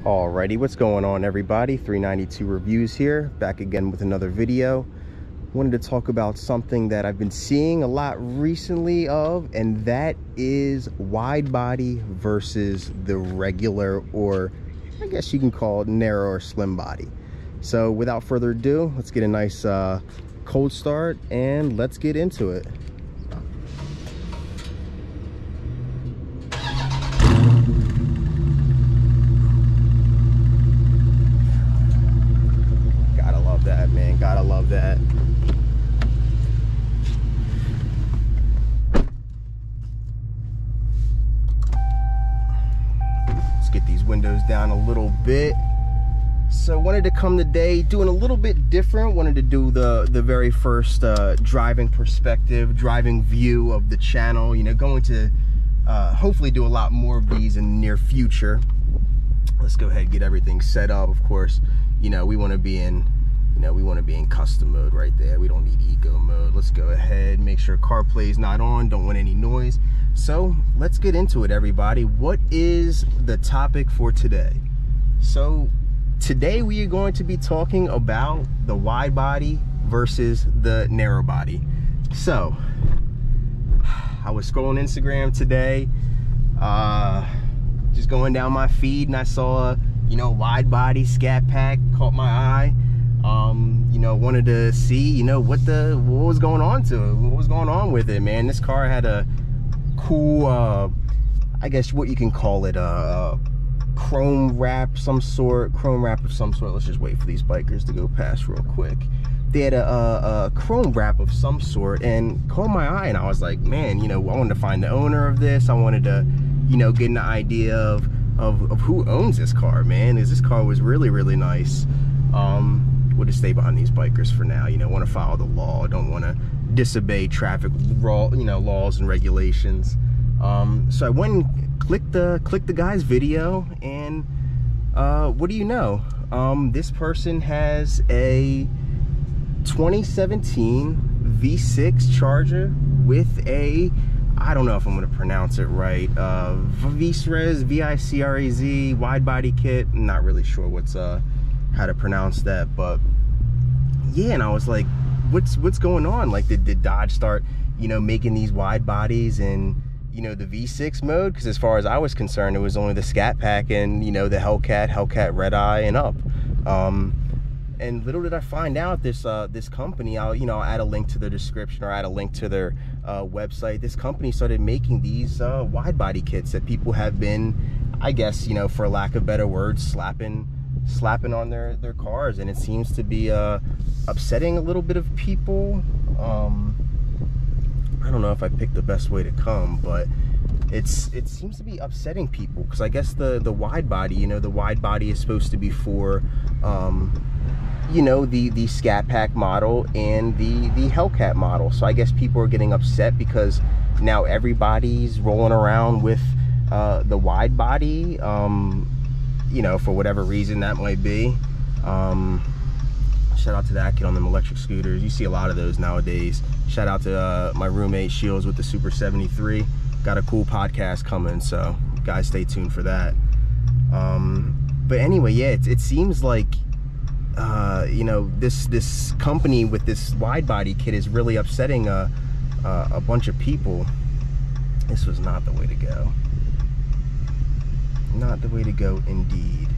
Alrighty, what's going on everybody? 392 Reviews here, back again with another video. Wanted to talk about something that I've been seeing a lot recently of, and that is wide body versus the regular, or I guess you can call it narrow or slim body. So without further ado, let's get a nice cold start and let's get into it. That, man, gotta love that. Let's get these windows down a little bit. So wanted to come today doing a little bit different. Wanted to do the very first driving perspective, driving view of the channel. You know, going to hopefully do a lot more of these in the near future. Let's go ahead and get everything set up. Of course, you know, we want to be in custom mode right there. We don't need eco mode. Let's go ahead, make sure CarPlay is not on, don't want any noise. So let's get into it, everybody. What is the topic for today? So today we are going to be talking about the wide body versus the narrow body. So I was scrolling Instagram today, just going down my feed, and I saw, you know, wide body scat pack, caught my eye. You know, wanted to see, you know, what was going on to it, what was going on with it, man. This car had a cool, I guess what you can call it, chrome wrap of some sort. Let's just wait for these bikers to go past real quick. They had a chrome wrap of some sort and caught my eye, and I was like, man, you know, I wanted to find the owner of this. I wanted to, you know, get an idea of who owns this car, man, as this car was really, really nice. We'll just stay behind these bikers for now. You know, want to follow the law, don't want to disobey traffic laws and regulations. So I went and clicked the guy's video, and what do you know? This person has a 2017 V6 Charger with a, I don't know if I'm going to pronounce it right, Vicrez, V-I-C-R-E-Z wide body kit. I'm not really sure what's how to pronounce that, but yeah. And I was like, what's going on? Like, did Dodge start, you know, making these wide bodies in, you know, the V6 mode? Because as far as I was concerned, it was only the Scat Pack and, you know, the Hellcat Red Eye and up. And little did I find out, this company, I'll add a link to the description, or add a link to their website. This company started making these wide body kits that people have been, I guess, you know, for lack of better words, slapping on their cars, and it seems to be upsetting a little bit of people. I don't know if I picked the best way to come, but it seems to be upsetting people, because I guess the wide body, you know, the wide body is supposed to be for you know, the Scat Pack model and the Hellcat model. So I guess people are getting upset because now everybody's rolling around with the wide body, you know, for whatever reason that might be. Shout out to that kid on them electric scooters. You see a lot of those nowadays. Shout out to my roommate Shields with the Super 73. Got a cool podcast coming, so guys stay tuned for that. But anyway, yeah, it seems like you know, this company with this wide body kit is really upsetting a bunch of people. This was not the way to go. Not the way to go indeed.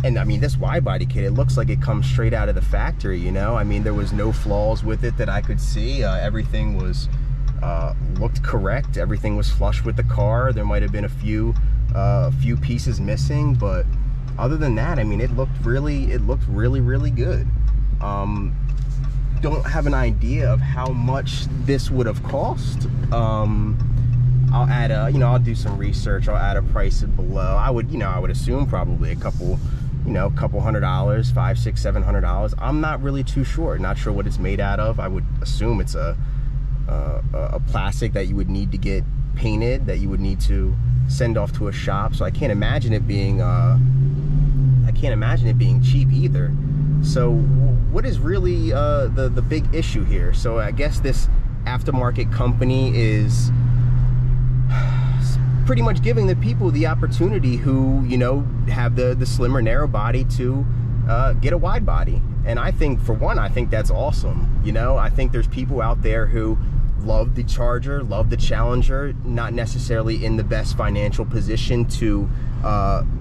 And I mean, this wide body kit, it looks like it comes straight out of the factory, you know. I mean, there was no flaws with it that I could see. Everything was looked correct. Everything was flush with the car. There might have been a few pieces missing, but other than that, I mean, it looked really good. Don't have an idea of how much this would have cost. I'll add a, you know, I'll do some research. I'll add a price below. I would assume probably a couple $100, $500, $600, $700. I'm not really too sure. Not sure what it's made out of. I would assume it's a plastic that you would need to get painted, that you would need to send off to a shop. So I can't imagine it being cheap either. So what is really the big issue here? So I guess this aftermarket company is pretty much giving the people the opportunity who, you know, have the slimmer narrow body to get a wide body. And I think, for one, I think that's awesome. You know, I think there's people out there who love the Charger, love the Challenger, not necessarily in the best financial position to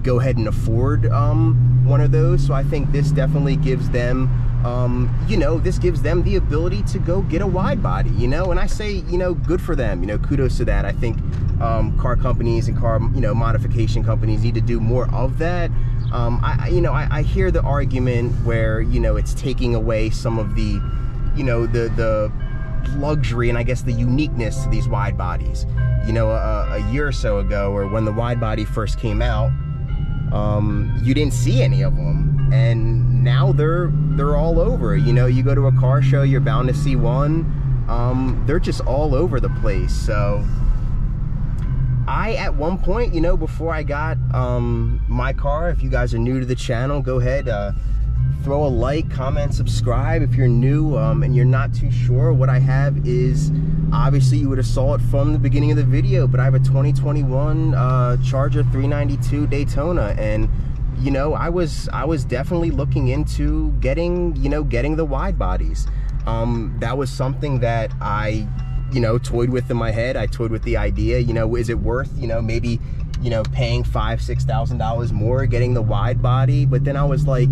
go ahead and afford one of those. So I think this definitely gives them, you know, this gives them the ability to go get a wide body, you know. And I say, you know, good for them, you know, kudos to that. I think car companies and car, you know, modification companies need to do more of that. I hear the argument where, you know, it's taking away some of the, you know, the luxury and I guess the uniqueness to these wide bodies. You know, a year or so ago, or when the wide body first came out, you didn't see any of them, and now they're all over. You know, you go to a car show, you're bound to see one. They're just all over the place. So I, at one point, you know, before I got my car, if you guys are new to the channel, go ahead, throw a like, comment, subscribe if you're new and you're not too sure. What I have is, obviously you would have saw it from the beginning of the video, but I have a 2021 Charger 392 Daytona, and you know, I was definitely looking into getting, you know, getting the wide bodies. That was something that I, you know, toyed with in my head. I toyed with the idea, you know, is it worth, you know, maybe, you know, paying $5,000–6,000 more getting the wide body? But then I was like,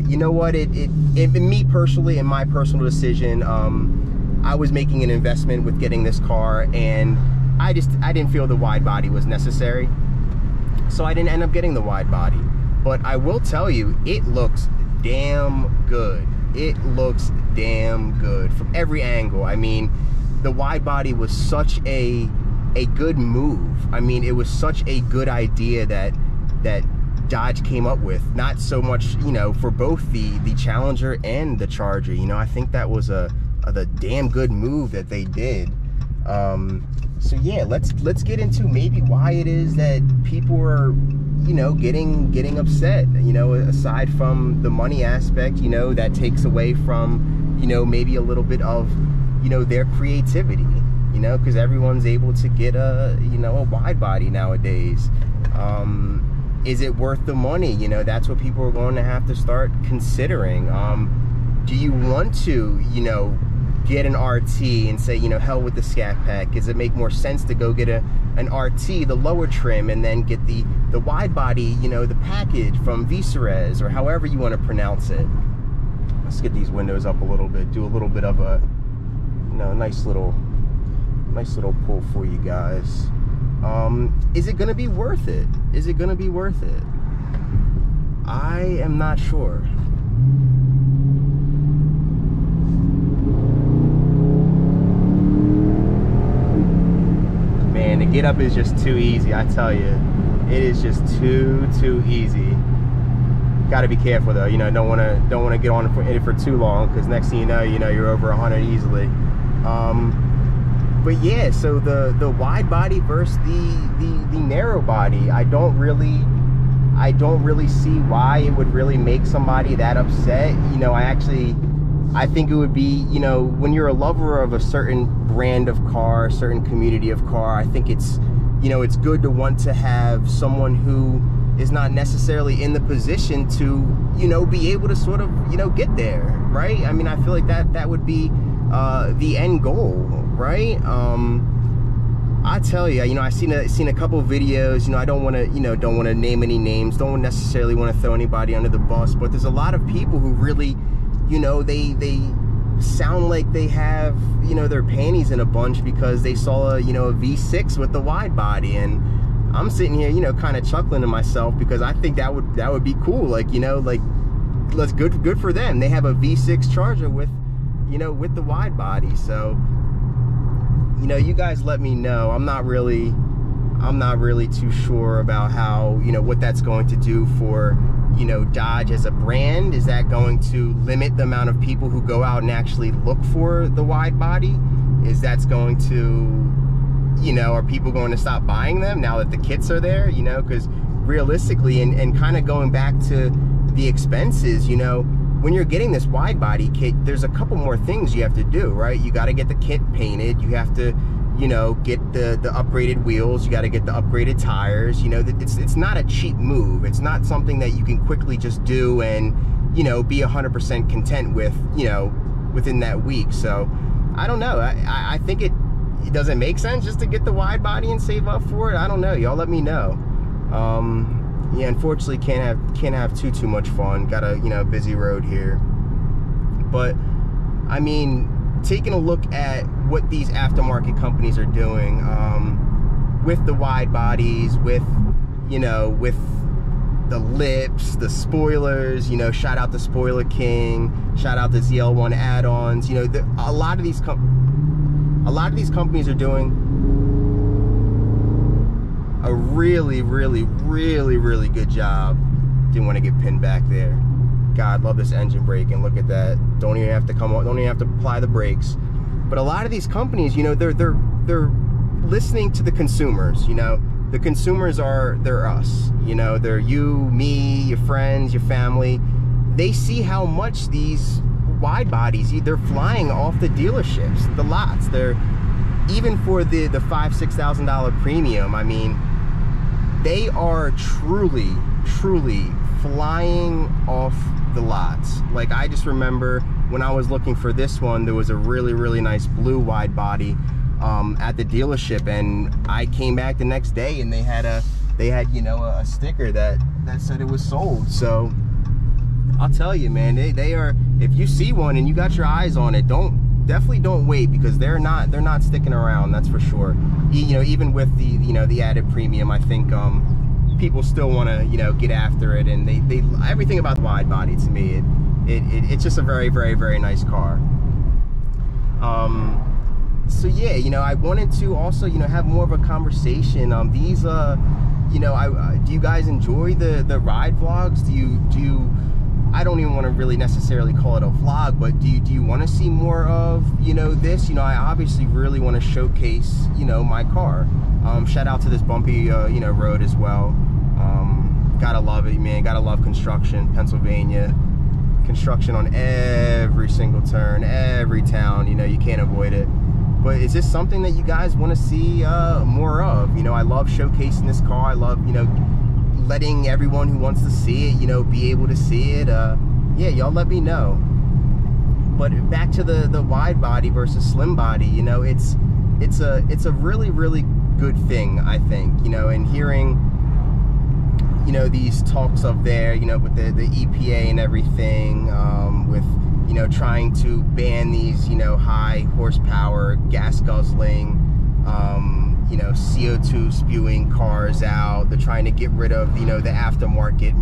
you know what, me personally, in my personal decision, I was making an investment with getting this car, and I didn't feel the wide body was necessary, so I didn't end up getting the wide body. But I will tell you, it looks damn good. It looks damn good from every angle. I mean, the wide body was such a good move. I mean, it was such a good idea that Dodge came up with. Not so much, you know, for both the Challenger and the Charger. You know, I think that was the damn good move that they did. So yeah, let's get into maybe why it is that people are, you know, getting upset. You know, aside from the money aspect, you know, that takes away from, you know, maybe a little bit of, you know, their creativity. You know, because everyone's able to get a, you know, a wide body nowadays. Is it worth the money? You know, that's what people are going to have to start considering. Do you want to, you know, get an RT and say, you know, hell with the Scat Pack? Does it make more sense to go get an RT, the lower trim, and then get the wide body, you know, the package from Vicrez, or however you want to pronounce it? Let's get these windows up a little bit, do a little bit of a, you know, nice little pull for you guys. Is it gonna be worth it? Is it gonna be worth it? I am not sure. Man, the get up is just too easy, I tell you. It is just too easy. Gotta be careful though, you know, don't wanna get on it for too long, because next thing you know, you're over 100 easily. But yeah, so the wide body versus the narrow body, I don't really see why it would really make somebody that upset. You know, I think it would be, you know, when you're a lover of a certain brand of car, a certain community of car, I think it's, you know, it's good to want to have someone who is not necessarily in the position to, you know, be able to sort of, you know, get there, right? I mean, I feel like that would be the end goal, right? I tell you, you know, I've seen a couple of videos. You know, I don't want to name any names, don't necessarily want to throw anybody under the bus, but there's a lot of people who really, you know, they sound like they have, you know, their panties in a bunch because they saw a, you know, a V6 with the wide body, and I'm sitting here, you know, kind of chuckling to myself, because I think that would be cool. Like, you know, like, let's good for them. They have a V6 Charger with, you know, with the wide body. So, you know, you guys let me know. I'm not really too sure about how, you know, what that's going to do for, you know, Dodge as a brand. Is that going to limit the amount of people who go out and actually look for the wide body? Is that's going to, you know, are people going to stop buying them now that the kits are there? You know, because realistically, and kind of going back to the expenses, you know, when you're getting this wide body kit, there's a couple more things you have to do, right? You got to get the kit painted. You have to, you know, get the upgraded wheels, you got to get the upgraded tires. You know, it's not a cheap move. It's not something that you can quickly just do and, you know, be 100% content with, you know, within that week. So I don't know. I think it doesn't make sense just to get the wide body and save up for it. I don't know. Y'all let me know. Yeah, unfortunately can't have too much fun. Got a, you know, busy road here. But I mean, taking a look at what these aftermarket companies are doing with the wide bodies, with, you know, with the lips, the spoilers, you know, shout out to Spoiler King, shout out to ZL1 add-ons. You know, a lot of these companies are doing a really good job. Didn't want to get pinned back there. God, love this engine brake, and look at that. Don't even have to come on, don't even have to apply the brakes. But a lot of these companies, you know, they're listening to the consumers. You know, the consumers they're us. You know, they're you, me, your friends, your family. They see how much these wide bodies, they're flying off the dealerships, the lots. They're, even for the $5,000–6,000 premium, I mean, they are truly flying off the lots. Like, I just remember when I was looking for this one, there was a really nice blue wide body at the dealership, and I came back the next day and they had you know, a sticker that said it was sold. So I'll tell you, man, they are, if you see one and you got your eyes on it, definitely don't wait, because they're not sticking around, that's for sure. You know, even with the, you know, the added premium, I think people still want to, you know, get after it, and they everything about the wide body, to me, it's just a very nice car. So yeah, you know, I wanted to also, you know, have more of a conversation. These you know, do you guys enjoy the ride vlogs? Do you I don't even want to really necessarily call it a vlog, but do you want to see more of, you know, this? You know, I obviously really want to showcase, you know, my car. Shout out to this bumpy, you know, road as well. Gotta love it, man. Gotta love construction. Pennsylvania, construction on every single turn, every town. You know, you can't avoid it. But is this something that you guys want to see more of? You know, I love showcasing this car. I love, you know, letting everyone who wants to see it, you know, be able to see it. Yeah, y'all let me know. But back to the wide body versus slim body, you know, it's a really good thing, I think, you know, and hearing, you know, these talks up there, you know, with the EPA and everything, with, you know, trying to ban these, you know, high horsepower, gas guzzling, you know, CO2 spewing cars out. They're trying to get rid of, you know, the aftermarket,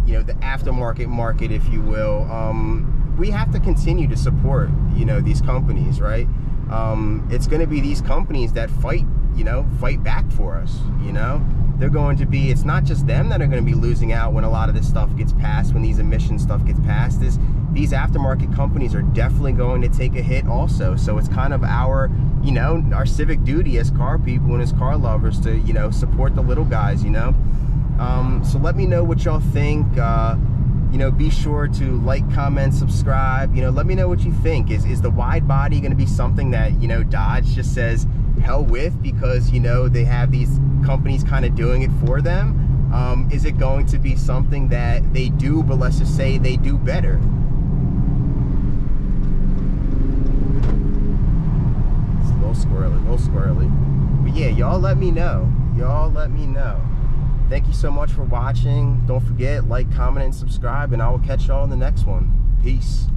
you know, the aftermarket market, if you will. We have to continue to support, you know, these companies, right? It's going to be these companies that fight, you know, fight back for us, you know? They're going to be, it's not just them that are going to be losing out when a lot of this stuff gets passed, when these emission stuff gets passed. These aftermarket companies are definitely going to take a hit also. So it's kind of our, you know, our civic duty as car people and as car lovers to, you know, support the little guys, you know? So let me know what y'all think. You know, be sure to like, comment, subscribe. You know, let me know what you think. Is the wide body going to be something that, you know, Dodge just says hell with, because, you know, they have these companies kind of doing it for them? Is it going to be something that they do, but let's just say they do better? It's a little squirrely. But yeah, y'all let me know. Y'all let me know. Thank you so much for watching. Don't forget, like, comment, and subscribe, and I will catch y'all in the next one. Peace.